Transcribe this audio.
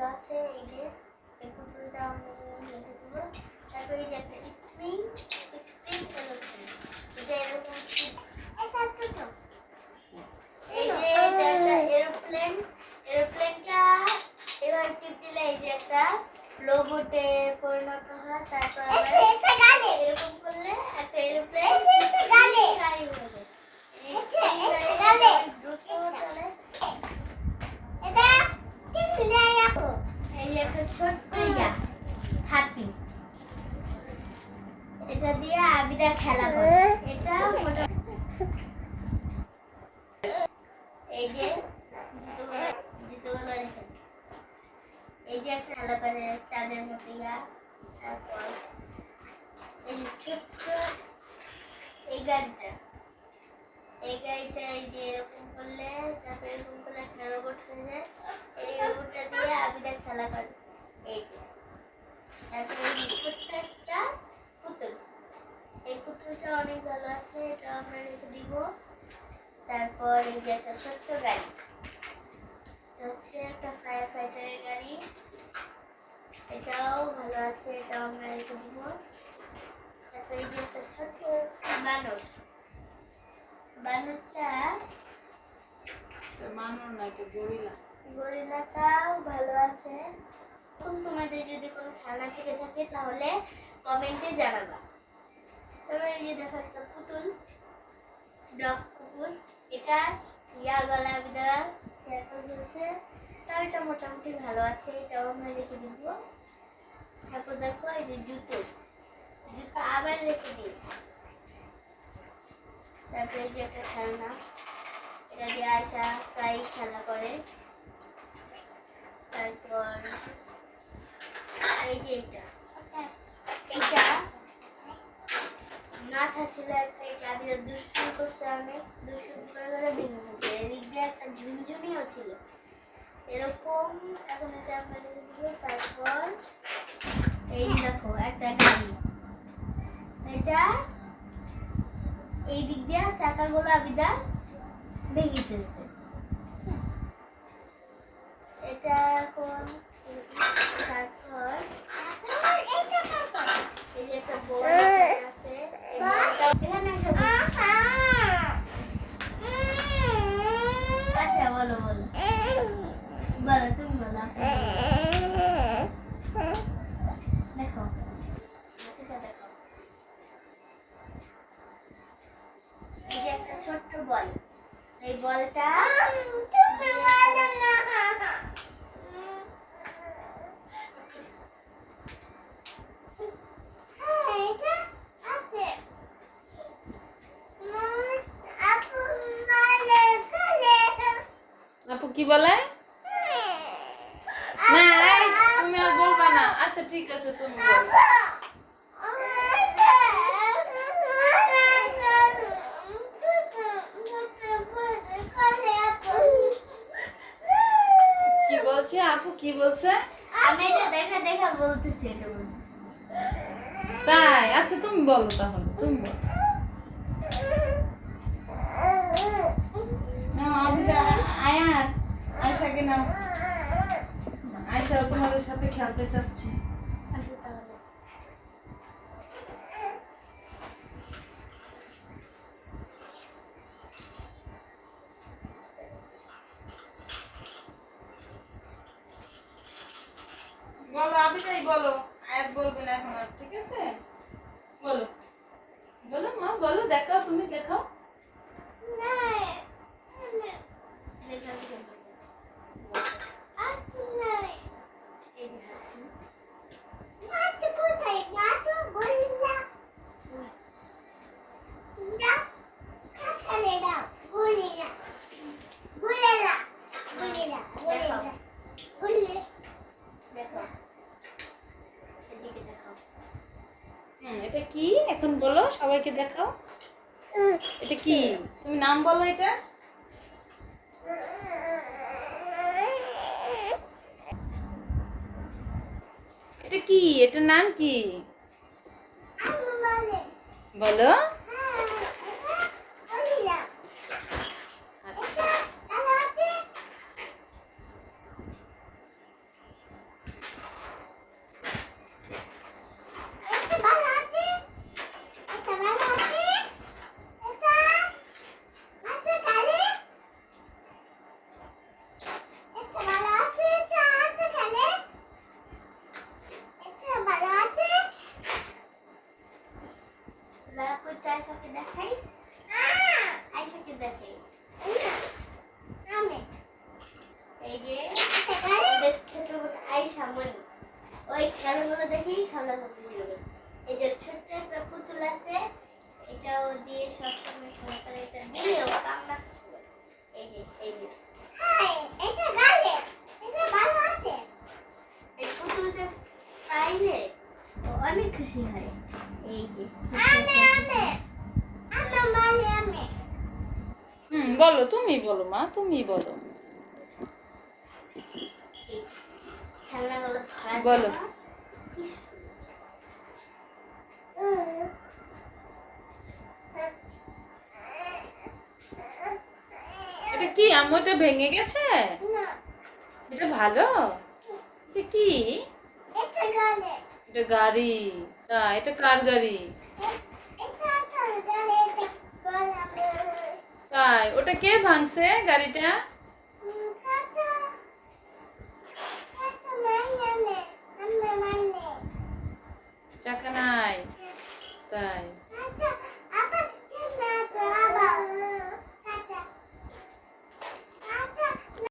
ভালো আছে। এই যে এই পুতুলটা আমি রেখে দেবো। তারপর এই যে একটা স্প্রিং এরোপ্লেন, এটা এরকম এই যে এটা একটা এরোপ্লেন। এরোপ্লেনটা এবার টিপ দিলে এই যে একটা রোবটে পরিণত হয়। তারপর এরকম করলে একটা এরোপ্লেন গাড়ি হয়ে যায়। দ্রুত চলে। এই যে একটা ছোট্ট হাতি, এটা দিয়ে আবিদা খেলা করে। এটা এই যে জুতোগুলো রেখে এই যে একটা খেলা করে চাঁদের মতো তারপর এই যে ছোট্ট এই গাড়িটা এই যে এরকম করলে, তারপর এরকম করলে একটা রোবট হয়ে যায়। এই রোবটটা দিয়ে আবিদা খেলা করে। এই যে তারপরে এই ছোট্ট একটা পুতুল, এই পুতুলটা অনেক ভালো আছে, এটা আমরা রেখে দিব। তারপর এই যে একটা ছোট্ট গাড়ি, এটা হচ্ছে একটা ফায়ার ফাইটারের গাড়ি, এটাও ভালো আছে, এটাও আমরা রেখে দিব। তারপর এই যে একটা ছোট্ট বানর, বানরটা বানর না, এটা গরিলা। গরিলাটাও ভালো আছে। তোমাদের যদি কোনো খেলনা থেকে থাকে তাহলে কমেন্টে জানাবা। তবে এই যে দেখো একটা পুতুল, ডগ কুকুর, এটা গলা বিদার করেছে। তাও এটা মোটামুটি ভালো আছে, এটাও আমরা রেখে দিব। তারপর দেখো এই যে জুতো আবার রেখে দিয়েছি। তারপরে এই যে একটা খেলনা, এটা দিয়ে আয়শা প্রায় খেলা করে। তারপর এই যে এটা মাথা ছিল একটা, এটা আবিদা দুষ্টুমি করছে, অনেক দুষ্টুমি করে ভেঙে ফেলছে। এদিক দিয়ে একটা ঝুমঝুমিও ছিল এরকম, এখন এটা আমরা রেখে দিব। তারপর এই দেখো একটা গাড়ি, এটা এই দিক দিয়ে চাকাগুলো আবিদা ভেঙে ফেলছে। এটা এখন তারপর এই যে একটা বড় আছে, এখানে আচ্ছা বলো বলো বলো, তুমি বলো। দেখো দেখো এই যে একটা ছোট্ট বল, এই বলটা আপু কি বলে? না তুমি আর বলবা না। আচ্ছা ঠিক আছে, তুমি বলো। কি বলছে আপু, কি বলছে? আমি এটা দেখা দেখা বলতেছি এটা। তাই? আচ্ছা তুমি বলো তাহলে, তুমি বলো। আয়াত আয়শাকে নাও, আয়শা তোমাদের সাথে খেলতে চাচ্ছে। বলো আবিদাই বলো, আয়াত বলবে না এখন আর, ঠিক আছে? বলো বলো মা, বলো, দেখাও, তুমি দেখাও। এটা কি এখন বলো, সবাইকে দেখাও। এটা কি, তুমি নাম বলো। এটা এটা কি, এটার নাম কি বলো? সামনে ওই খেলাগুলো দেখেই খেলা করতে শুরু করছে। এই যে ছোট্ট একটা পুতুল আছে, এটাও দিয়ে সবসময় খেলা করে, এটা দিলেও কান্না শুরু করে। এই যে এটা গালে, এটা ভালো আছে। এই পুতুলটা পাইলে ও অনেক খুশি হয়। এই যে আমি বলো, তুমি বলো মা, তুমি বলো। এই যে খেলনাগুলো ধরার বলো। জন্য কি এটা কি আম্মু, এটা ভেঙে গেছে? না, এটা ভালো? এটা কি? এটা গালে, এটা গাড়ি। তা এটা কার গাড়ি? এটা আসলে গালে, এটা গালে। তাই ওটা কে ভাঙছে গাড়িটা? কাঁচা কাঁচা নাই, আমি মানে চাকা নাই। তাই